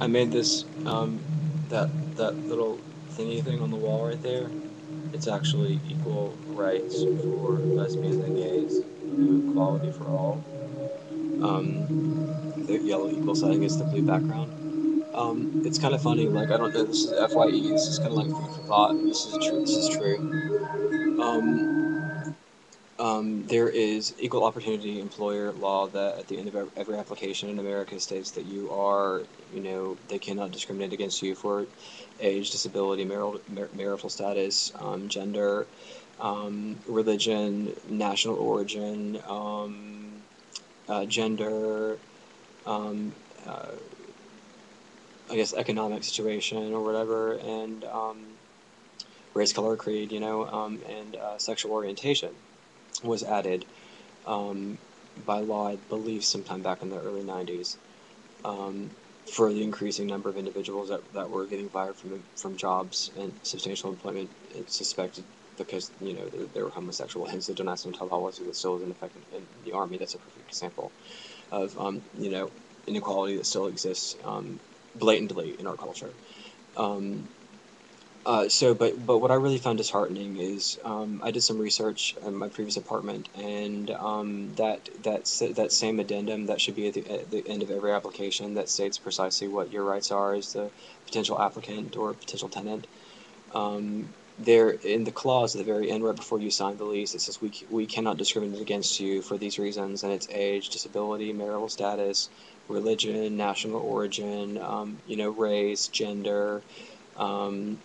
I made this that little thingy thing on the wall right there. It's actually equal rights for lesbians and gays, equality for all. The yellow equals, I think it's the blue background. It's kind of funny. Like, I don't know. This is FYE. This is kind of like food for thought. This is true. This is true. Um, there is equal opportunity employer law that at the end of every application in America states that you are, they cannot discriminate against you for age, disability, marital status, gender, religion, national origin, gender, um, uh, I guess economic situation or whatever, and race, color, creed, and sexual orientation was added um, by law, I believe, sometime back in the early 90s, um, for the increasing number of individuals that were getting fired from jobs and substantial employment. It's suspected because, they were homosexual, hence the Don't Ask, Don't Tell policy that still is in effect in the Army. That's a perfect example of, inequality that still exists blatantly in our culture. Um, but what I really found disheartening is I did some research in my previous apartment, and that same addendum that should be at the end of every application that states precisely what your rights are as the potential applicant or potential tenant. Um, there in the clause at the very end, right before you sign the lease, it says we cannot discriminate against you for these reasons, and it's age, disability, marital status, religion, national origin, race, gender. Um,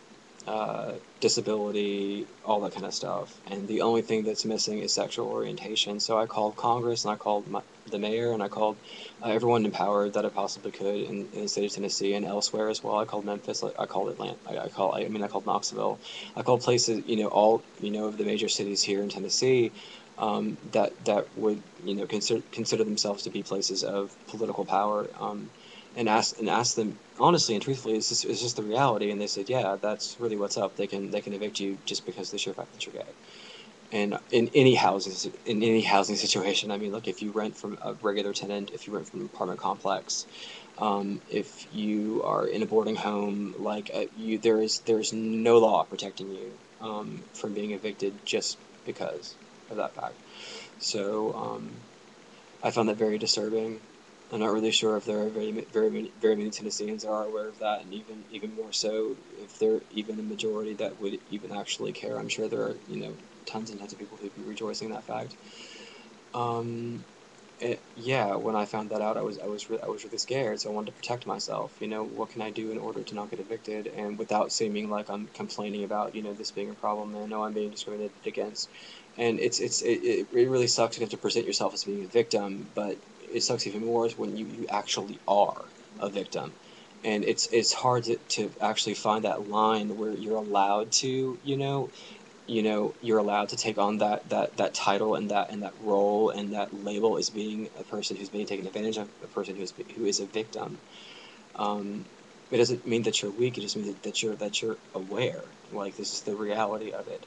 Disability, all that kind of stuff. And the only thing that's missing is sexual orientation. So I called Congress, and I called the mayor, and I called everyone in power that I possibly could in the state of Tennessee and elsewhere as well. I called Memphis, I called Atlanta, I called Knoxville. I called places, all, of the major cities here in Tennessee, that would, consider themselves to be places of political power. And ask them honestly and truthfully, is this the reality? And they said, yeah, that's really what's up. They can evict you just because of the sheer fact that you're gay. And in any housing situation, I mean, look, if you rent from a regular tenant, if you rent from an apartment complex, if you are in a boarding home, like there is no law protecting you from being evicted just because of that fact. So I found that very disturbing. I'm not really sure if there are very many Tennesseans that are aware of that, and even more so if they're even a majority that would even actually care. I'm sure there are tons and tons of people who'd be rejoicing in that fact. Yeah, when I found that out, I was really scared. So I wanted to protect myself. What can I do in order to not get evicted, and without seeming like I'm complaining about this being a problem, and no, I'm being discriminated against. And it really sucks to have to present yourself as being a victim, but it sucks even more when you actually are a victim. And it's hard to actually find that line where you're allowed to, you're allowed to take on that title and that role and that label as being a person who's being taken advantage of, a person who is a victim. Um, it doesn't mean that you're weak. It just means that you're aware. Like, this is the reality of it.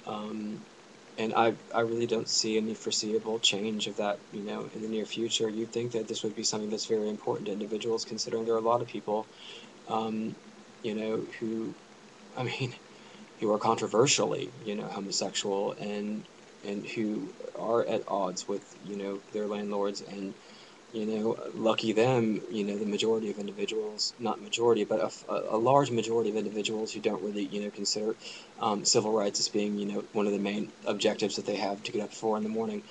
Um, and I really don't see any foreseeable change of that, in the near future. You'd think that this would be something that's very important to individuals, considering there are a lot of people, um, who, I mean, who are controversially, homosexual, and who are at odds with, their landlords, and lucky them, the majority of individuals, not majority, but a large majority of individuals who don't really, consider civil rights as being, one of the main objectives that they have to get up for in the morning,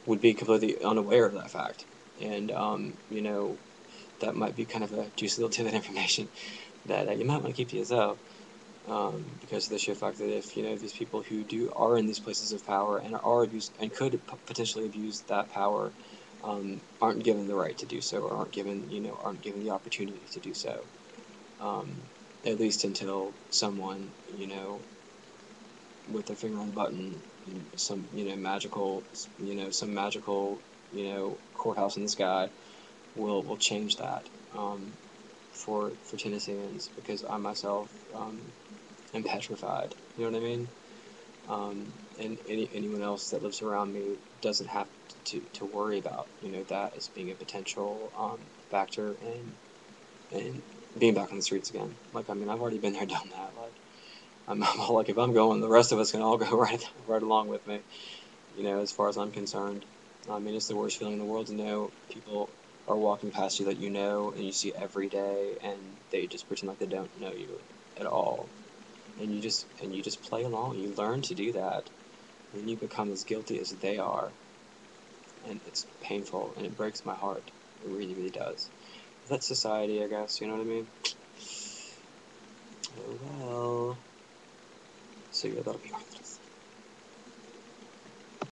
would be completely unaware of that fact. And, that might be kind of a juicy little tidbit of information that you might want to keep to yourself. Because of the sheer fact that if these people who are in these places of power and are abused and could potentially abuse that power, aren't given the right to do so, or aren't given the opportunity to do so, um, at least until someone, with their finger on the button, some magical, some magical, courthouse in the sky will change that, for Tennesseans, because I myself, am petrified. You know what I mean? and anyone else that lives around me doesn't have to worry about, you know, that as being a potential factor in being back on the streets again. Like, I mean, I've already been there, done that. Like, I'm like, if I'm going, the rest of us can all go right along with me. You know, as far as I'm concerned. I mean, it's the worst feeling in the world to know people are walking past you that you know and you see every day, and they just pretend like they don't know you at all. And you just play along. You learn to do that, and you become as guilty as they are. And it's painful, and it breaks my heart. It really, really does. That's society, I guess. You know what I mean? Oh well. So yeah, that'll be worthless.